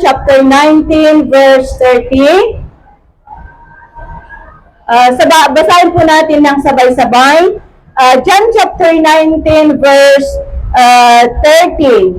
chapter 19, verse 30. Basahin po natin ng sabay-sabay. John chapter 19, verse 30.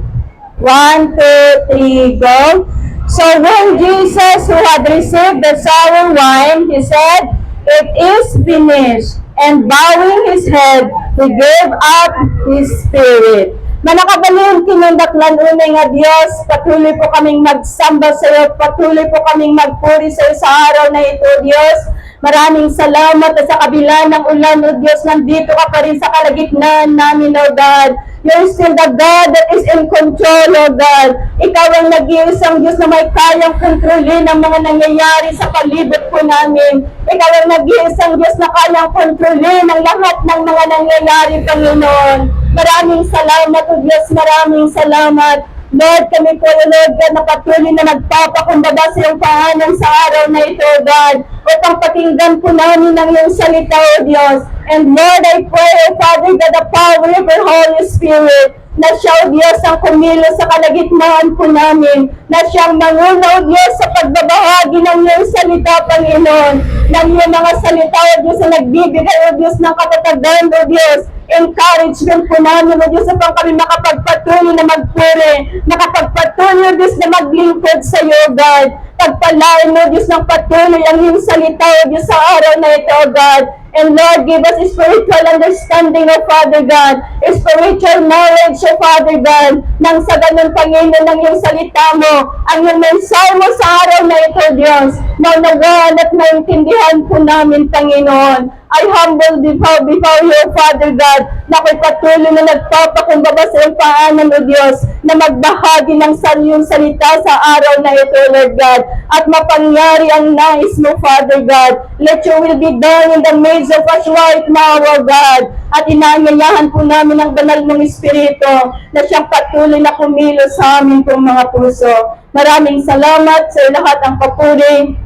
1, 2, 3, go. So when Jesus, who had received the sour wine, he said, "It is finished." And bowing his head, he gave up his spirit. Manakabalin, kinundaklan unay nga Diyos, patuloy po kaming magsamba sa iyo, patuloy po kaming magpuri sa iyo sa araw na ito, Diyos. Maraming salamat at sa kabila ng ulan, O Diyos, nandito ka pa rin sa kalagitnaan namin, O God. You're still the God that is in control, O God. Ikaw ang nag-iisang Diyos na may kayang kontrolin ang mga nangyayari sa palibot po namin. Ikaw ang nag-iisang Diyos na kayang kontrolin ang lahat ng mga nangyayari, Panginoon. Maraming salamat, O Diyos, maraming salamat. Lord, kami po, Lord God, na patuloy na nagpapakumbaba sa iyong paanan sa araw na ito, God, upang pakinggan po namin ang iyong salita, O Diyos. And Lord, I pray, O Father God, the power of your Holy Spirit, na siya, O Diyos, ang kumilos sa kalagitnaan po namin, na siyang manguna, O Diyos, sa pagbabahagi ng iyong salita, Panginoon, ng iyong mga salita, O Diyos, na nagbibigay, O Diyos, ng katatagan, O Diyos, encouragement po namin, O Diyos, upang kami makapagpatuloy na magpuri, makapagpatuloy, O Diyos, na maglingkod sa iyo, God. Pagpalain, O Diyos, ng patuloy ang iyong salita, O Diyos, sa araw na ito, O God. And Lord, give us spiritual understanding, O Father God, spiritual knowledge, O Father God, nang sa ganun, Panginoon, ng iyong salita mo, ang iyong mensahe mo sa araw na ito, Diyos, naunawaan at naintindihan po namin, Panginoon. I humble before you, Father God, na ako'y patuloy na nagpapakumbaba sa iyong paanan, O Diyos, na magbahagi ng iyong salita sa araw na ito, Lord God, at mapangyari ang nais mo, Father God. Let your will be done in the midst of us right now, O God. At inaanyayahan po namin ang banal mong Espiritu na siyang patuloy na kumilos sa amin pong mga puso. Maraming salamat sa lahat ang papuri,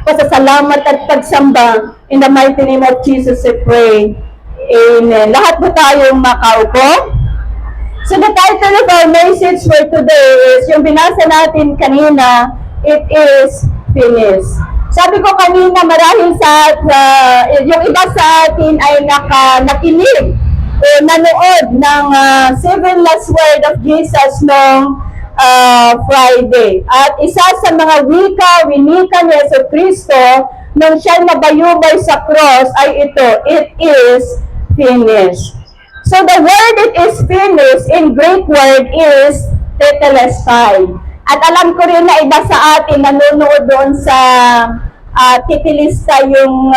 pasasalamat at pagsamba. In the mighty name of Jesus, I pray. Amen. Lahat po tayong makaupo. So the title of our message for today is, yung binasa natin kanina, it is finished. Sabi ko kanina, marahil yung iba sa atin ay nakinig o nanood ng 7 last word of Jesus noong Friday. At isa sa mga winika ni Yesu Cristo nung siya nabayubay sa cross ay ito, it is finished. So the word it is finished in Greek word is tetelestai. At alam ko rin na iba sa atin nanonood doon sa titilista yung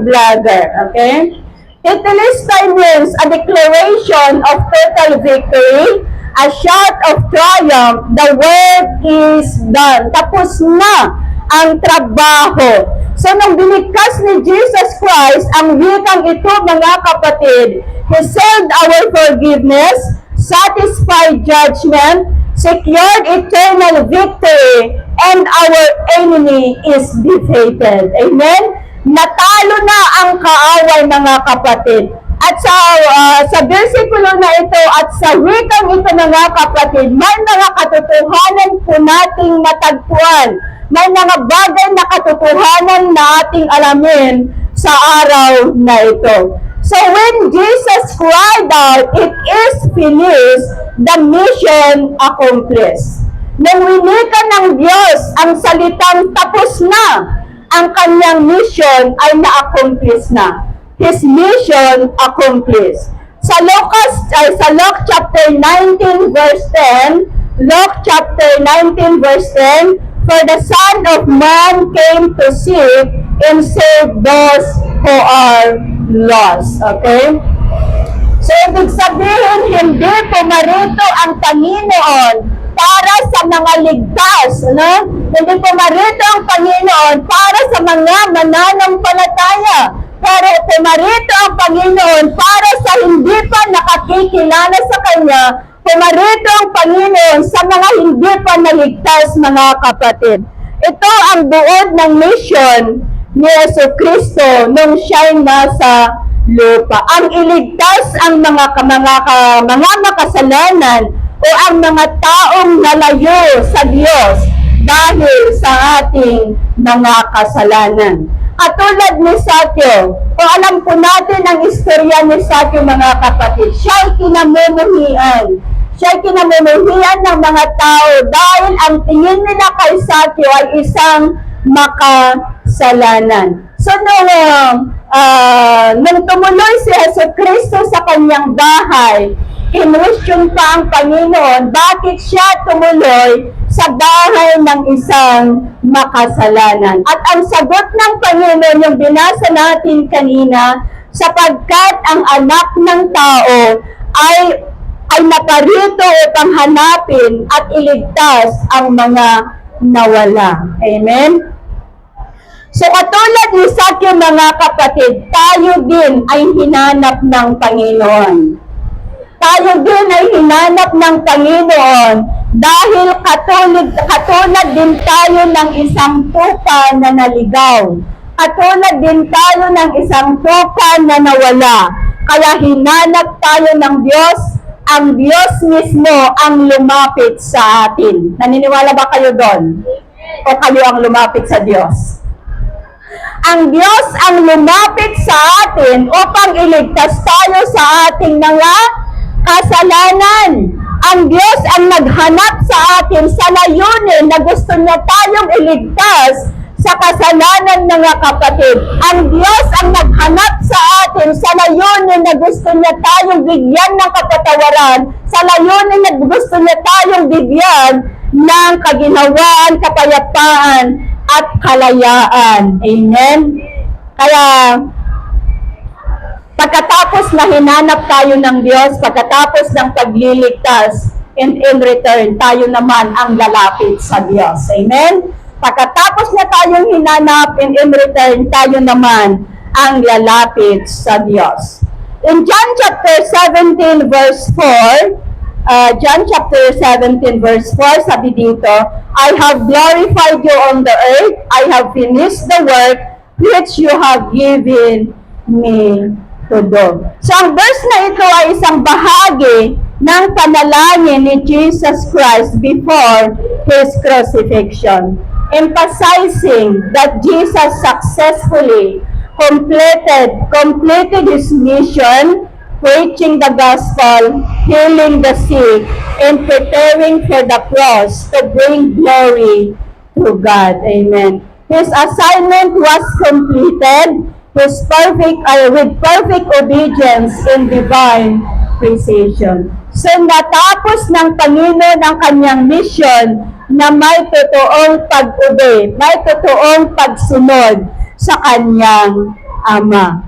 vlogger, okay? Tetelestai means a declaration of total victory, a shout of triumph, the work is done. Tapos na ang trabaho. So, nung biniktas ni Jesus Christ ang wikang ito, mga kapatid, He saved our forgiveness, satisfied judgment, secured eternal victory, and our enemy is defeated. Amen? Natalo na ang kaaway, mga kapatid. At sa versikulo na ito at sa wikang ito, mga kapatid, may mga katotohanan po nating matagpuan. May mga bagay na katotohanan na ating alamin sa araw na ito. So when Jesus cried out, "It is finished," the mission accomplished. Nung winika ng Diyos ang salitang tapos na, ang kanyang mission ay na-accomplish na. His mission accomplished. Sa Luke chapter 19 verse 10, Luke chapter 19 verse 10, "For the Son of Man came to seek and save those who are lost." Okay? So, ibig sabihin, hindi pumarito ang Panginoon para sa mga ligtas, no? Hindi pumarito ang Panginoon para sa mga mananampalataya. Pero pumarito ang Panginoon para sa hindi pa nakakikilala sa Kanya. Pumarito ang Panginoon sa mga hindi pa naligtas, mga kapatid. Ito ang buod ng mission ni Yesu Cristo nung siya'y nasa lupa. Ang iligtas ang mga makasalanan o ang mga taong nalayo sa Diyos dahil sa ating mga kasalanan. Katulad ni Sakyo, o alam po natin ang istorya ni Sakyo mga kapatid, siya'y kinamumuhian. Siya'y kinamumuhian ng mga tao dahil ang tingin nila kay Sakyo ay isang makasalanan. So, nung tumuloy si Jesucristo sa kanyang bahay, kinwestiyon pa ang Panginoon, bakit siya tumuloy sa bahay ng isang makasalanan? At ang sagot ng Panginoon, yung binasa natin kanina, sapagkat ang anak ng tao ay naparito upang hanapin at iligtas ang mga nawala. Amen? So, katulad ni Sakyo mga kapatid, tayo din ay hinanap ng Panginoon. Tayo din ay hinanap ng Panginoon dahil katulad din tayo ng isang tupa na naligaw. Katulad din tayo ng isang tupa na nawala. Kaya hinanap tayo ng Diyos, ang Diyos mismo ang lumapit sa atin. Naniniwala ba kayo doon? O kayo ang lumapit sa Diyos? Ang Diyos ang lumapit sa atin upang iligtas tayo sa ating mga kasalanan. Ang Diyos ang naghanap sa atin sa layunin na gusto niya tayong iligtas sa kasalanan, mga kapatid. Ang Diyos ang naghanap sa atin sa layunin na gusto niya tayong bigyan ng kapatawaran, sa layunin na gusto niya tayong bigyan ng kaginhawaan, kapayapaan, at kalayaan. Amen? Kaya, pagkatapos na hinanap tayo ng Diyos, pagkatapos ng pagliligtas, and in return, tayo naman ang lalapit sa Diyos. Amen? Pagkatapos na tayong hinanap, and in return, tayo naman ang lalapit sa Diyos. In John chapter 17 verse 4, John chapter 17 verse 4, sabi dito, I have glorified you on the earth, I have finished the work which you have given me to do. So ang verse na ito ay isang bahagi ng panalangin ni Jesus Christ before His crucifixion, emphasizing that Jesus successfully completed His mission, preaching the gospel, healing the sick, and preparing for the cross to bring glory to God. Amen. His assignment was completed with perfect obedience and divine precision. So natapos ng Panginoon ang kanyang mission na may totoong pag-obey, may totoong pagsunod sa kanyang Ama.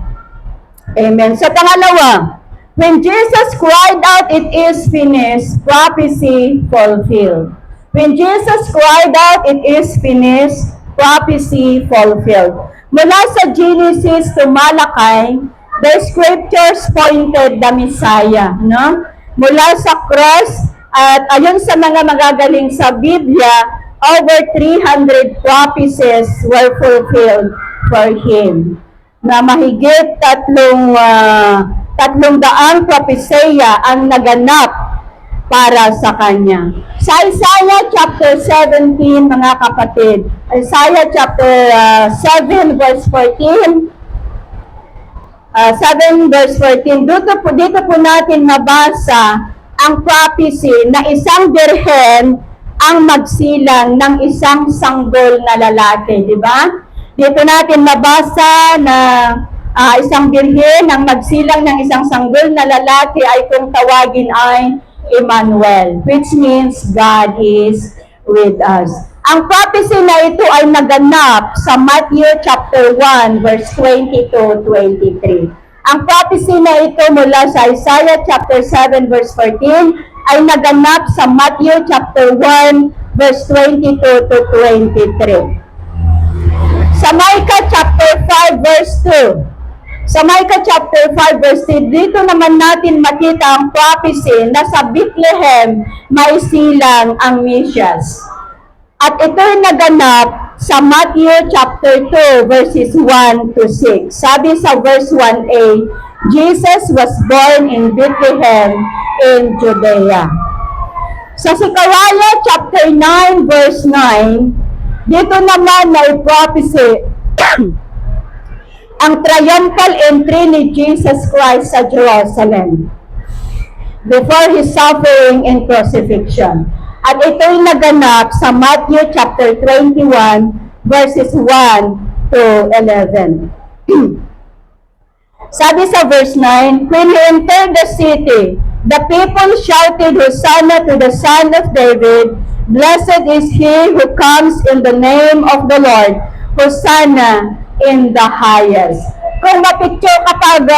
Amen. So pangalawa, when Jesus cried out, it is finished, prophecy fulfilled. When Jesus cried out, it is finished, prophecy fulfilled. Mula sa Genesis to Malachi, the scriptures pointed the Messiah, no? Mula sa cross, at ayon sa mga magagaling sa Biblia, over 300 prophecies were fulfilled for Him. Na mahigit 300 propesya ang naganap para sa Kanya. Sa Isaiah chapter 17, mga kapatid, Isaiah chapter 7 verse 14, 7 verse 14, dito po natin mabasa ang prophecy na isang birhen ang magsilang ng isang sanggol na lalaki, di ba? Dito natin mabasa na isang birhen ang magsilang ng isang sanggol na lalaki ay kung tawagin ay Emmanuel, which means God is with us. Ang prophecy na ito ay naganap sa Matthew chapter 1 verse 20-23. Ang prophecy na ito mula sa Isaiah chapter 7 verse 14 ay naganap sa Matthew chapter 1 verse 22-23. Sa Micah chapter 5 verse 2. Sa Micah chapter 5 verse 2, dito naman natin makita ang prophecy na sa Bethlehem may silang ang Mesias. At ito'y naganap sa Matthew chapter 2 verses 1-6. Sabi sa verse 1a, Jesus was born in Bethlehem in Judea. Sa Zechariah chapter 9 verse 9, dito naman may prophecy ang triumphal entry ni Jesus Christ sa Jerusalem before His suffering and crucifixion. At ito'y naganap sa Matthew chapter 21 verses 1 to 11. Sabi sa verse 9, when He entered the city, the people shouted, Hosanna to the Son of David, blessed is He who comes in the name of the Lord, Hosanna in the highest. Kung mapicture kapag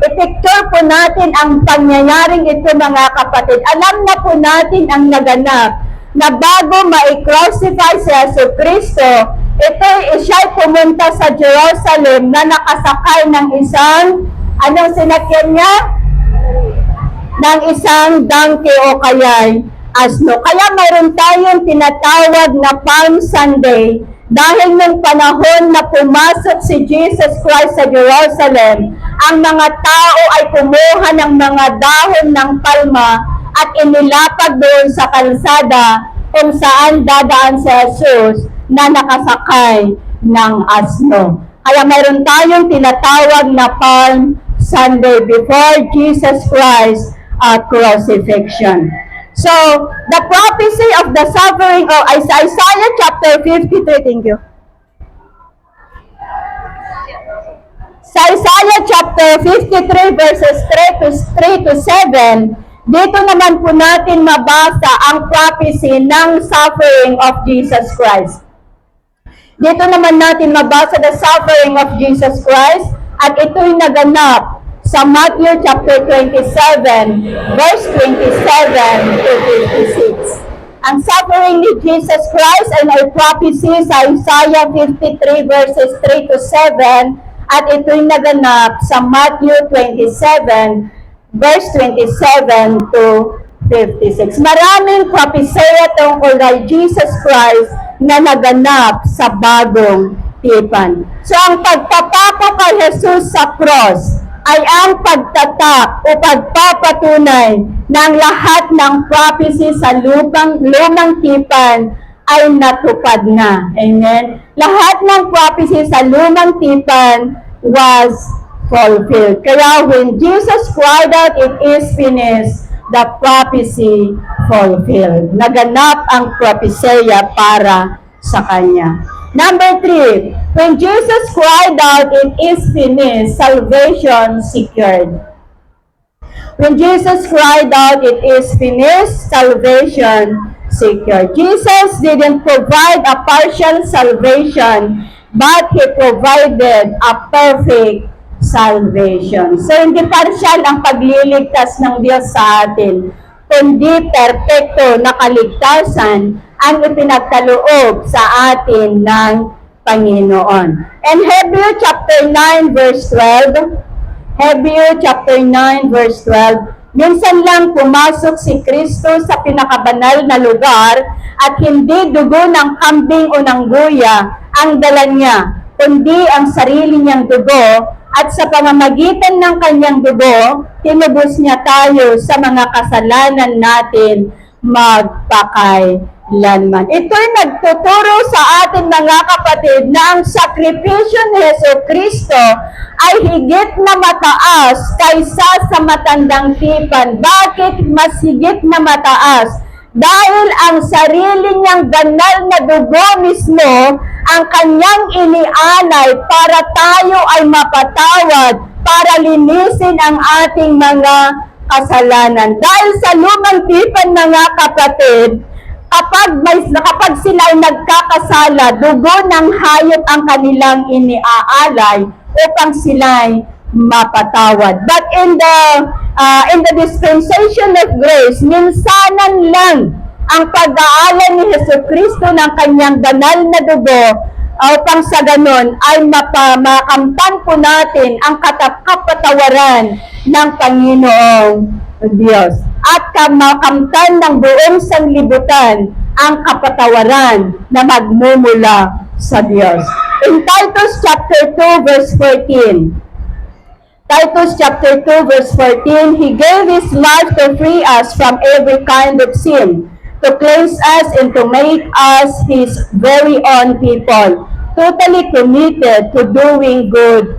ipicture po natin ang pangyayaring ito mga kapatid, alam na po natin ang naganap na bago ma-crucify si Jesucristo, siya'y pumunta sa Jerusalem na nakasakay ng isang, anong sinakyan niya? Ng isang donkey o kaya'y asno. Kaya mayroon tayong tinatawag na Palm Sunday dahil nung panahon na pumasok si Jesus Christ sa Jerusalem, ang mga tao ay kumuha ng mga dahon ng palma at inilapag doon sa kalsada kung saan dadaan si Jesus na nakasakay ng asno. Kaya mayroon tayong tinatawag na Palm Sunday before Jesus Christ crucifixion. So, the prophecy of the suffering of Isaiah chapter 53, thank you. Sa Isaiah chapter 53 verses 3 to 7, dito naman po natin mabasa ang prophecy ng suffering of Jesus Christ. Dito naman natin mabasa the suffering of Jesus Christ at ito'y naganap sa Matthew chapter 27 verse 27 to 56. Ang suffering ni Jesus Christ ay may prophecy sa Isaiah 53 verses 3 to 7 at ito'y naganap sa Matthew 27 verse 27 to 56. Maraming propesya tungkol kay Jesus Christ na naganap sa bagong tipan. So ang pagpapako kay Jesus sa cross ay ang pagtatak o pagpapatunay ng lahat ng prophecy sa lumang tipan ay natupad na. Amen? Lahat ng prophecy sa lumang tipan was fulfilled. Kaya when Jesus cried out, it is finished, the prophecy fulfilled. Naganap ang propesya para sa Kanya. Number 3, when Jesus cried out, it is finished, salvation secured. When Jesus cried out, it is finished, salvation secured. Jesus didn't provide a partial salvation, but He provided a perfect salvation. So, hindi partial ang pagliligtas ng Diyos sa atin, kundi perpekto na kaligtasan ang ipinagkaloob sa atin ng Panginoon. And Hebrews chapter 9 verse 12, Hebrews chapter 9 verse 12, minsan lang pumasok si Kristo sa pinakabanal na lugar at hindi dugo ng kambing o ng guya ang dala niya, kundi ang sarili niyang dugo, at sa pamamagitan ng kanyang dugo, tinubos niya tayo sa mga kasalanan natin magpakailanman. Ito'y nagtuturo sa atin mga kapatid na ang sakripisyo ni Jesucristo ay higit na mataas kaysa sa matandang tipan. Bakit mas higit na mataas? Dahil ang sarili niyang banal na dugo mismo ang kanyang inialay para tayo ay mapatawad, para linisin ang ating mga kasalanan. Dahil sa lumang tipan mga kapatid, kapag sila ay nagkakasala, dugo ng hayop ang kanilang iniaalay upang sila ay mapatawad. But in the dispensation of grace, minsanan lang ang pag-aalay ni Jesucristo ng kanyang banal na dugo upang sa ganon ay makamtan po natin ang kapatawaran ng Panginoong Diyos at makamtan ng buong sanlibutan ang kapatawaran na magmumula sa Diyos. In Titus chapter 2 verse 14, Titus chapter 2 verse 14, He gave His life to free us from every kind of sin, to cleanse us and to make us His very own people, totally committed to doing good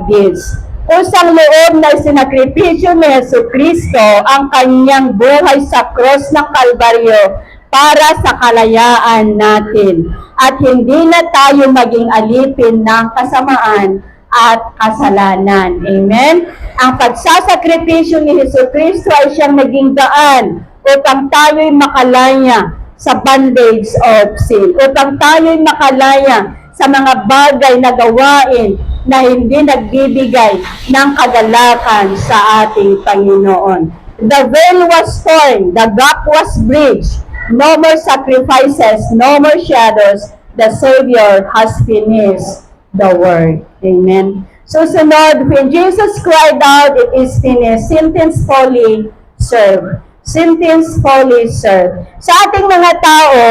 deeds. Kusang loob na sinakripisyo ni Jesucristo ang kanyang buhay sa cross ng Kalbaryo para sa kalayaan natin. At hindi na tayo maging alipin ng kasamaan at kasalanan. Amen? Ang pagsasakripisyo ni Jesucristo ay siyang naging daan upang tayo'y makalaya sa bondage of sin. Upang tayo'y makalaya sa mga bagay na gawain na hindi nagbibigay ng kagalakan sa ating Panginoon. The veil was torn, the gap was bridged, no more sacrifices, no more shadows, the Savior has finished the work. Amen. So sunod, when Jesus cried out, it is finished, sentence fully served. Sentence fully served. Sa ating mga tao,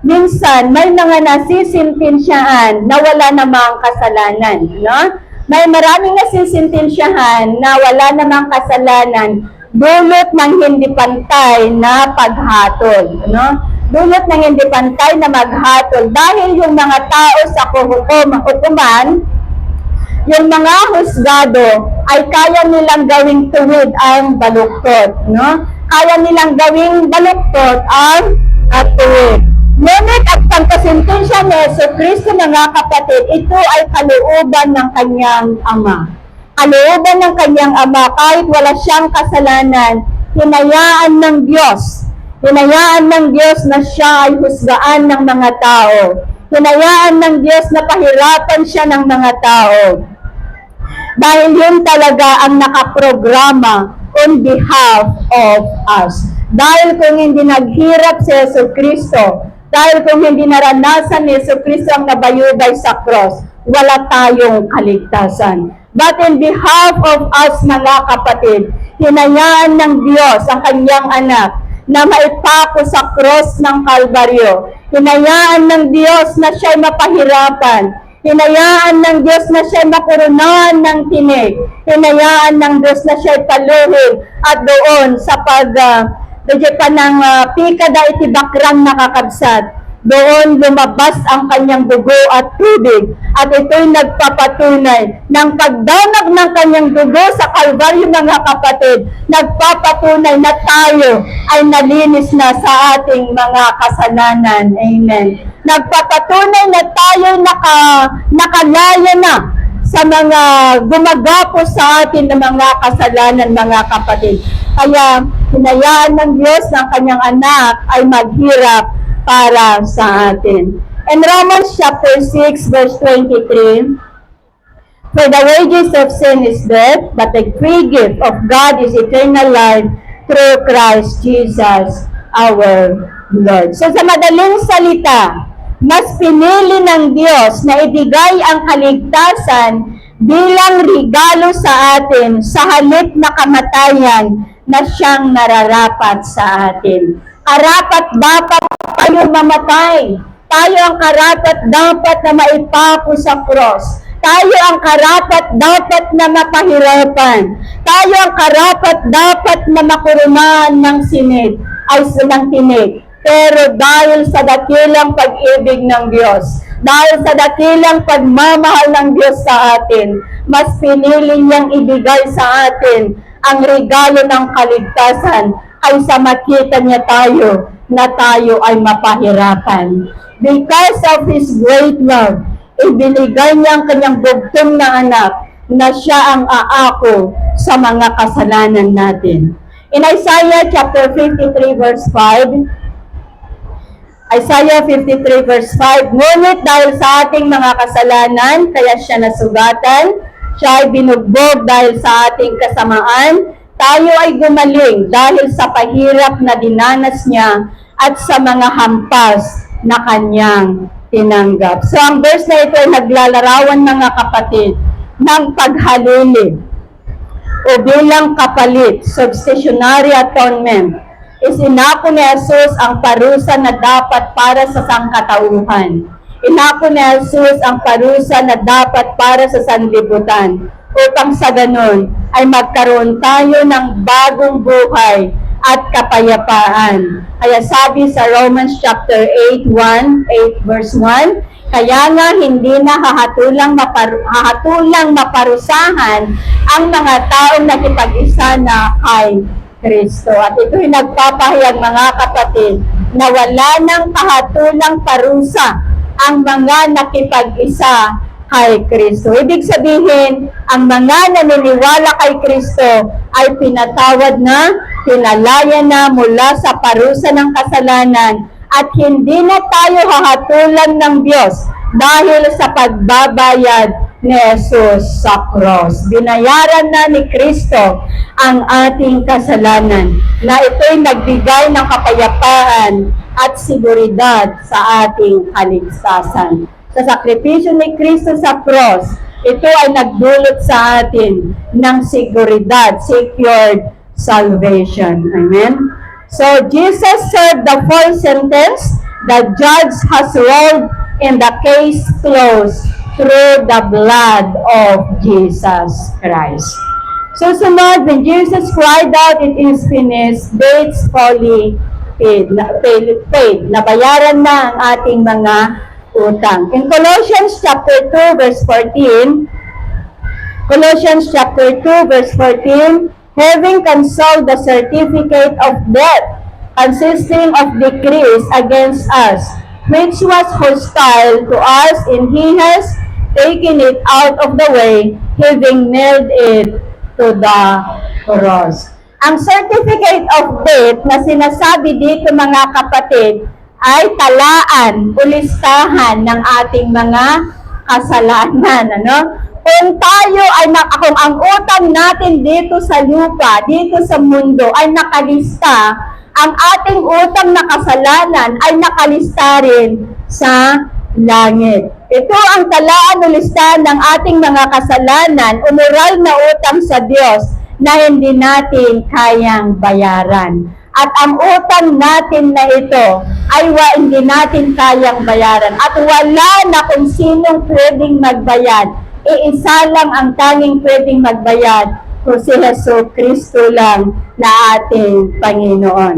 minsan may mga nasisintensyahan na wala namang kasalanan, no? May maraming nasisintensyahan na wala namang kasalanan dulot ng hindi pantay na paghatol, no? Dulot ng hindi pantay na maghatol dahil yung mga tao sa hukuman, yung mga husgado ay kaya nilang gawing tuwid ang baluktot, no? Kaya nilang gawing baluktot ang tuwid. Ngunit at pagkasintensya ni Jesucristo, mga kapatid, ito ay kalooban ng kanyang Ama. Kalooban ng kanyang Ama, kahit wala siyang kasalanan, hinayaan ng Diyos. Hinayaan ng Diyos na siya ay husgaan ng mga tao. Hinayaan ng Diyos na pahirapan siya ng mga tao. Dahil yun talaga ang nakaprograma on behalf of us. Dahil kung hindi naghirap si Jesucristo, dahil kung hindi naranasan ni Jesucristo ang nabayubay sa cross, wala tayong kaligtasan. But in behalf of us, mga kapatid, hinayaan ng Diyos ang kanyang anak na maipako sa cross ng Kalbaryo. Hinayaan ng Diyos na siya'y mapahirapan. Hinayaan ng Diyos na siya'y makurunahan ng tinig. Hinayaan ng Diyos na siya'y paluhin at doon sa pikada itibakrang nakakabsat. Doon lumabas ang kanyang dugo at tubig at ito'y nagpapatunay ng pagdanag ng kanyang dugo sa Kalbaryo, mga kapatid. Nagpapatunay na tayo ay nalinis na sa ating mga kasalanan. Amen. Nagpapatunay na tayo nakalaya na sa mga gumagapo sa atin ng mga kasalanan, mga kapatid. Kaya hinayaan ng Diyos ng kanyang anak ay maghirap para sa atin. In Romans chapter 6 verse 23, For the wages of sin is death, but the free gift of God is eternal life through Christ Jesus our Lord. So sa madaling salita, mas pinili ng Diyos na ibigay ang kaligtasan bilang regalo sa atin sa halip na kamatayan na siyang nararapat sa atin. Karapat dapat tayo mamatay. Tayo ang karapat dapat na maipako sa cross. Tayo ang karapat dapat na mapahirapan. Tayo ang karapat dapat na makurunahan ng tinig. Pero dahil sa dakilang pag-ibig ng Diyos, dahil sa dakilang pagmamahal ng Diyos sa atin, mas pinili niyang ibigay sa atin ang regalo ng kaligtasan kaysa makita niya tayo na tayo ay mapahirapan. Because of His great love, ibinigay niya ang kanyang bugtong na anak na siya ang aako sa mga kasalanan natin. In Isaiah chapter 53 verse 5, Isaiah 53 verse 5, Ngunit dahil sa ating mga kasalanan, kaya siya nasugatan, siya ay binugbog dahil sa ating kasamaan, tayo ay gumaling dahil sa pahirap na dinanas niya at sa mga hampas na kanyang tinanggap. So ang verse na ito ay naglalarawan, mga kapatid, ng paghalili o bilang kapalit, substitutionary atonement. Isinako ni Jesus ang parusa na dapat para sa sangkatauhan. Inako ni Jesus ang parusa na dapat para sa sanlibutan upang sa ganun ay magkaroon tayo ng bagong buhay at kapayapaan. Kaya sabi sa Romans chapter 8 verse 1, kaya nga hindi na hahatulang maparusahan ang mga taong nakipag-isa na kay Kristo. At ito'y nagpapahayag, mga kapatid, na wala ng kahatulang parusa ang mga nakipag-isa kay Kristo. Ibig sabihin, ang mga naniniwala kay Kristo ay pinatawad na, pinalaya na mula sa parusa ng kasalanan, at hindi na tayo hahatulan ng Diyos dahil sa pagbabayad ni Jesus sa cross. Binayaran na ni Kristo ang ating kasalanan, na ito'y nagbigay ng kapayapaan at seguridad sa ating kaligtasan. Sa sakripisyo ni Kristo sa cross, ito ay nagdulot sa atin ng seguridad, secured salvation. Amen? So, Jesus served the full sentence. The judge has ruled and the case closed through the blood of Jesus Christ. So, sunod, when Jesus cried out, it is finished, debts fully paid. Nabayaran na ang ating mga utang. In Colossians chapter 2 verse 14, Colossians chapter 2 verse 14, having cancelled the certificate of debt consisting of decrees against us, which was hostile to us, and he has taken it out of the way, having nailed it to the cross. Ang certificate of debt na sinasabi dito, mga kapatid, ay talaan o listahan ng ating mga kasalanan. Ano? Kung tayo ay kung ang utang natin dito sa lupa, dito sa mundo ay nakalista, ang ating utang na kasalanan ay nakalista rin sa langit. Ito ang talaan o listahan ng ating mga kasalanan o moral na utang sa Diyos na hindi natin kayang bayaran. At ang utang natin na ito ay hindi natin kayang bayaran. At wala na kung sinong pwedeng magbayad. Iisa lang ang tanging pwedeng magbayad, kung si Hesus Kristo lang na ating Panginoon.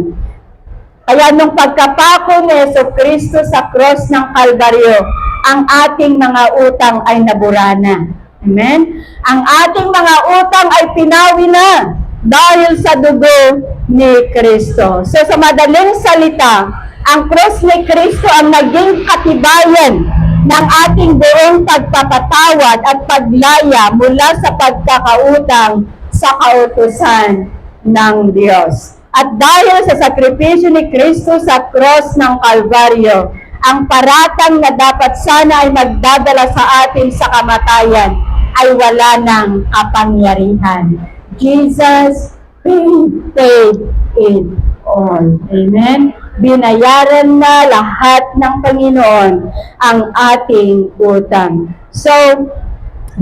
Kaya nung pagkapako ni Hesus Kristo sa cross ng Kalbaryo, ang ating mga utang ay naburana. Amen? Ang ating mga utang ay pinawi na dahil sa dugo ni Kristo. So sa madaling salita, ang cross ni Kristo ang naging katibayan ng ating buong pagpapatawad at paglaya mula sa pagkakautang sa kautusan ng Diyos. At dahil sa sakripisyo ni Kristo sa cross ng Kalbaryo, ang paratang na dapat sana ay magdadala sa atin sa kamatayan ay wala ng kapangyarihan. Jesus paid it all. Amen? Binayaran na lahat ng Panginoon ang ating utang. So,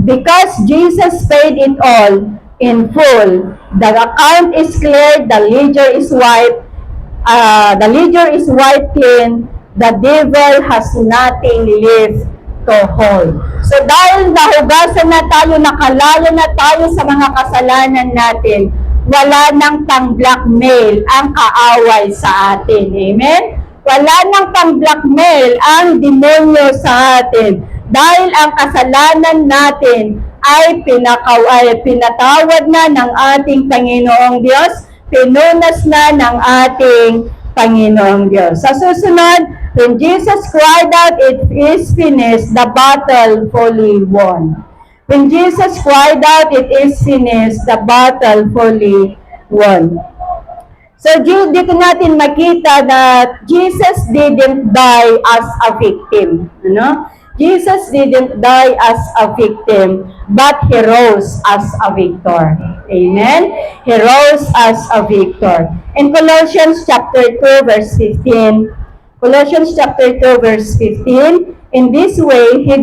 because Jesus paid it all in full, the account is clear, the ledger is wiped clean, the devil has nothing left to hold. So, dahil nahugasan na tayo, nakalaya na tayo sa mga kasalanan natin, wala nang pang-blackmail ang kaaway sa atin. Amen? Wala nang pang-blackmail ang demonyo sa atin. Dahil ang kasalanan natin ay pinatawad na ng ating Panginoong Diyos, pinunas na ng ating Panginoong Diyos. Sa susunod, when Jesus cried out, it is finished, the battle fully won. When Jesus cried out, it is finished, the battle fully won. So, dito natin makita that Jesus didn't die as a victim. Ano? Jesus didn't die as a victim, but He rose as a victor. Amen? He rose as a victor. In Colossians chapter 2, verse 15, Colossians chapter 2, verse 15, in this way, He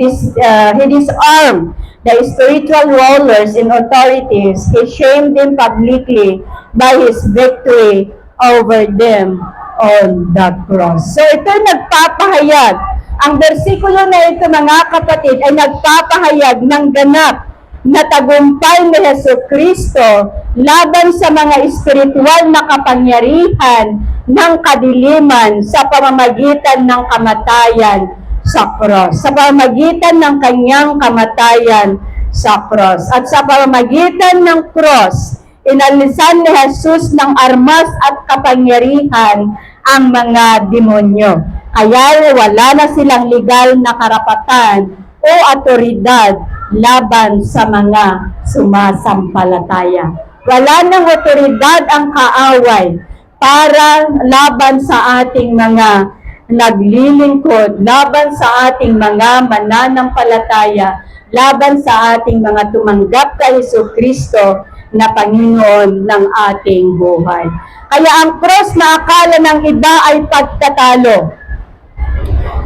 disarmed the spiritual rulers and authorities. He shamed them publicly by His victory over them on the cross. So ito nagpapahayag. Ang bersikulo na ito, mga kapatid, ay nagpapahayag ng ganap na tagumpay ni Jesucristo laban sa mga espiritual na kapangyarihan ng kadiliman sa pamamagitan ng kamatayan sa cross. Sa pamamagitan ng kanyang kamatayan sa cross. At sa pamamagitan ng cross, inalisan ni Jesus ng armas at kapangyarihan ang mga demonyo. Kaya wala na silang legal na karapatan o otoridad laban sa mga sumasampalataya. Wala nang otoridad ang kaaway para laban sa ating mga naglilingkod, laban sa ating mga mananampalataya, laban sa ating mga tumanggap kay Jesucristo na Panginoon ng ating buhay. Kaya ang cross na akala ng iba ay pagtatalo,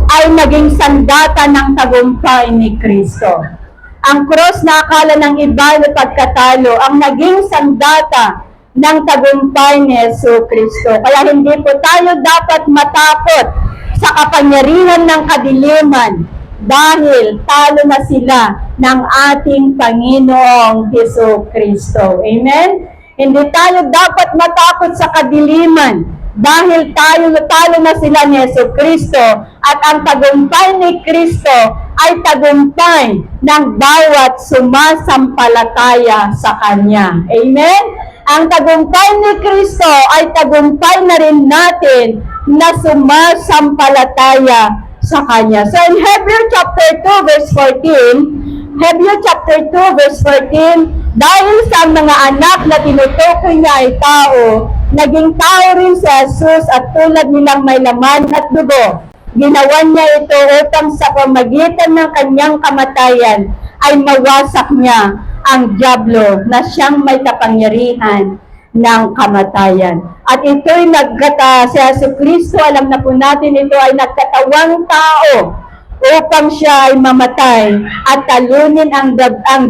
ay naging sandata ng tagumpay ni Kristo. Ang cross na akala ng iba ay pagkatalo, ang naging sandata ng tagumpay ni Jesucristo. Kaya hindi po tayo dapat matakot sa kapangyarihan ng kadiliman dahil talo na sila ng ating Panginoong Jesucristo. Amen? Hindi tayo dapat matakot sa kadiliman dahil talo na sila ni Jesucristo at ang tagumpay ni Kristo ay tagumpay ng bawat sumasampalataya sa Kanya. Amen? Ang tagumpay ni Kristo ay tagumpay na rin natin na sumasampalataya sa Kanya. So in Hebrews chapter 2 verse 14, Hebrews chapter 2 verse 14, dahil sa mga anak na tinutukoy niya ay tao, naging tao rin si Jesus at tulad nilang may laman at dugo. Ginawa niya ito upang sa pamagitan ng kanyang kamatayan ay mawasak niya ang dyablo na siyang may kapangyarihan ng kamatayan. At ito'y si Jesucristo, alam na po natin, ito ay nagkatawang tao upang siya ay mamatay at talunin ang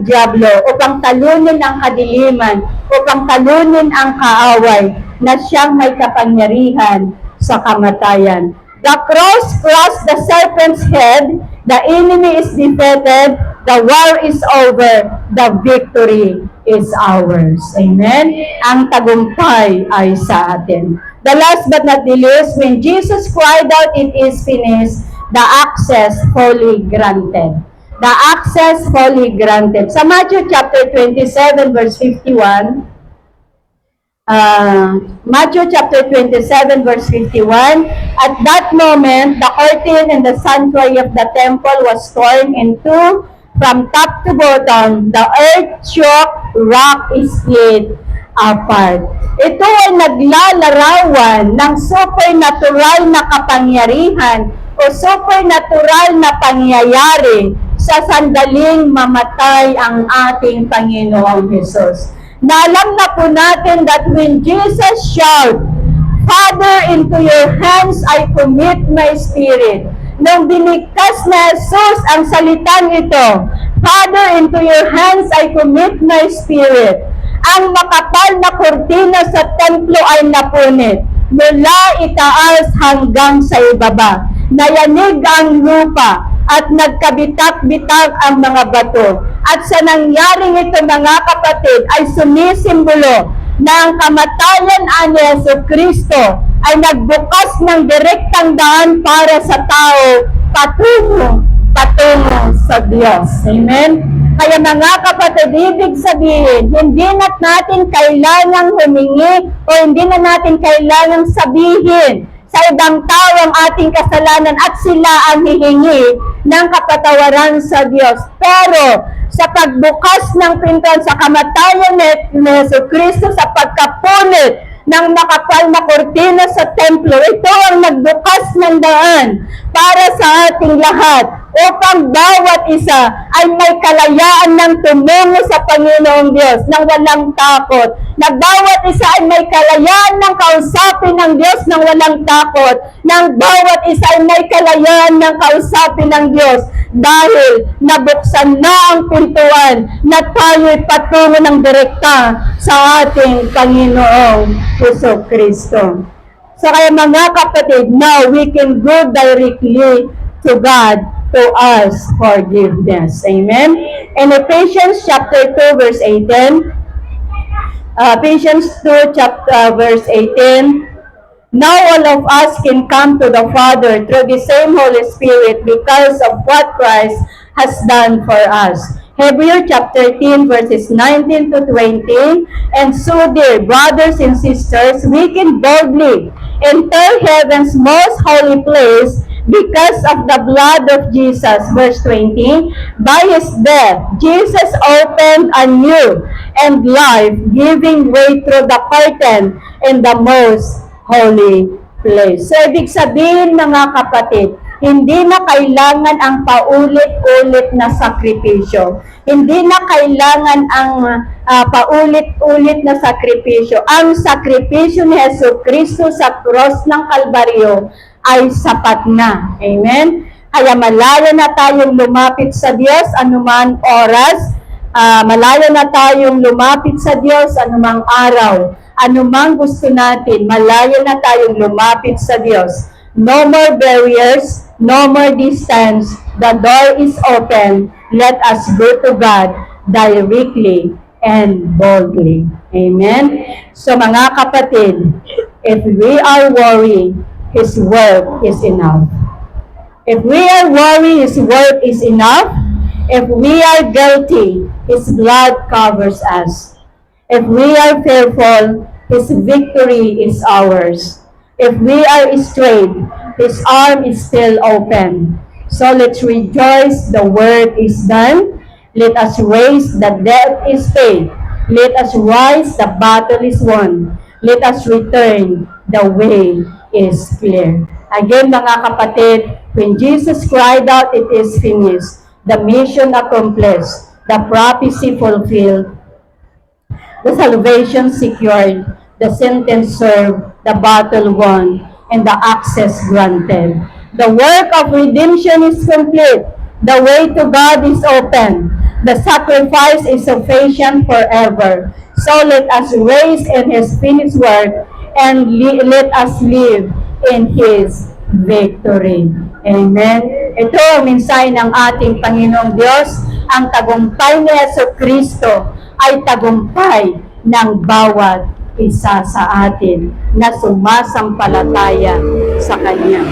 dyablo, upang talunin ang kadiliman, upang talunin ang kaaway na siyang may kapangyarihan sa kamatayan. The cross crushed the serpent's head, the enemy is defeated, the war is over, the victory is ours. Amen? Ang tagumpay ay sa atin. The last but not the least, when Jesus cried out, "It is finished," the access fully granted. The access fully granted. Sa Matthew chapter 27 verse 51, Matthew chapter 27 verse 51, at that moment, the curtain in the sanctuary of the temple was torn in two from top to bottom. The earth shook, rock is split apart. Ito ay naglalarawan ng supernatural na kapangyarihan o supernatural na pangyayari sa sandaling mamatay ang ating Panginoong Hesus. Na alam na po natin that when Jesus shout, "Father, into your hands I commit my spirit." Nung binigkas na Jesus ang salitang ito, "Father, into your hands I commit my spirit," ang makapal na kurtina sa templo ay napunit. Mula itaas hanggang sa ibaba. Nayanig ang lupa at nagkabitak-bitak ang mga bato. At sa nangyaring ito, mga kapatid, ay sumisimbolo na ang kamatayan ni Jesucristo ay nagbukas ng direktang daan para sa tao patungo sa Diyos. Amen? Kaya mga kapatid, ibig sabihin, hindi na natin kailangang humingi o hindi na natin kailangang sabihin sa ibang tao ang ating kasalanan at sila ang hihingi ng kapatawaran sa Diyos. Pero sa pagbukas ng pintuan sa kamatayan ni Jesucristo, sa pagkapunit ng makapal na kortina sa templo, ito ang nagbukas ng daan para sa ating lahat upang bawat isa ay may kalayaan ng tumungo sa Panginoong Diyos ng walang takot. Na bawat isa ay may kalayaan ng kausapin ng Diyos ng walang takot. Nang bawat isa ay may kalayaan ng kausapin ng Diyos dahil nabuksan na ang pintuan na tayo'y patungo ng direkta sa ating Panginoong Jesucristo. So kaya mga kapatid, now we can go directly to God to us forgiveness. Amen? In Ephesians chapter 2, verse 18, Ephesians 2, verse 18, now all of us can come to the Father through the same Holy Spirit because of what Christ has done for us. Hebrews chapter 13 verses 19 to 20. And so, dear brothers and sisters, we can boldly enter heaven's most holy place because of the blood of Jesus. Verse 20, by his death, Jesus opened a new and life-giving way through the curtain in the most holy place. So, ibig sabihin mga kapatid, hindi na kailangan ang paulit-ulit na sakripisyo. Hindi na kailangan ang paulit-ulit na sakripisyo. Ang sakripisyo ni Jesucristo sa cross ng Kalbaryo ay sapat na. Amen? Kaya malayo na tayong lumapit sa Diyos anuman oras, malayo na tayong lumapit sa Diyos anumang araw, anumang gusto natin, malayo na tayong lumapit sa Diyos. No more barriers, no more distance. The door is open. Let us go to God directly and boldly. Amen? So mga kapatid, if we are worried, His word is enough. If we are worried, His word is enough. If we are guilty, His blood covers us. If we are fearful, His victory is ours. If we are strayed, His arm is still open. So let's rejoice, the word is done. Let us raise, the debt is paid. Let us rise, the battle is won. Let us return, the way is clear. Again, mga kapatid, when Jesus cried out, it is finished. The mission accomplished, the prophecy fulfilled, the salvation secured, the sentence served, the battle won, and the access granted. The work of redemption is complete. The way to God is open. The sacrifice is sufficient forever. So let us raise in His finished work and let us live in His victory. Amen. Ito ang mensahe ng ating Panginoong Diyos. Ang tagumpay ni Jesucristo ay tagumpay ng bawat isa sa atin na sumasampalataya sa Kanya.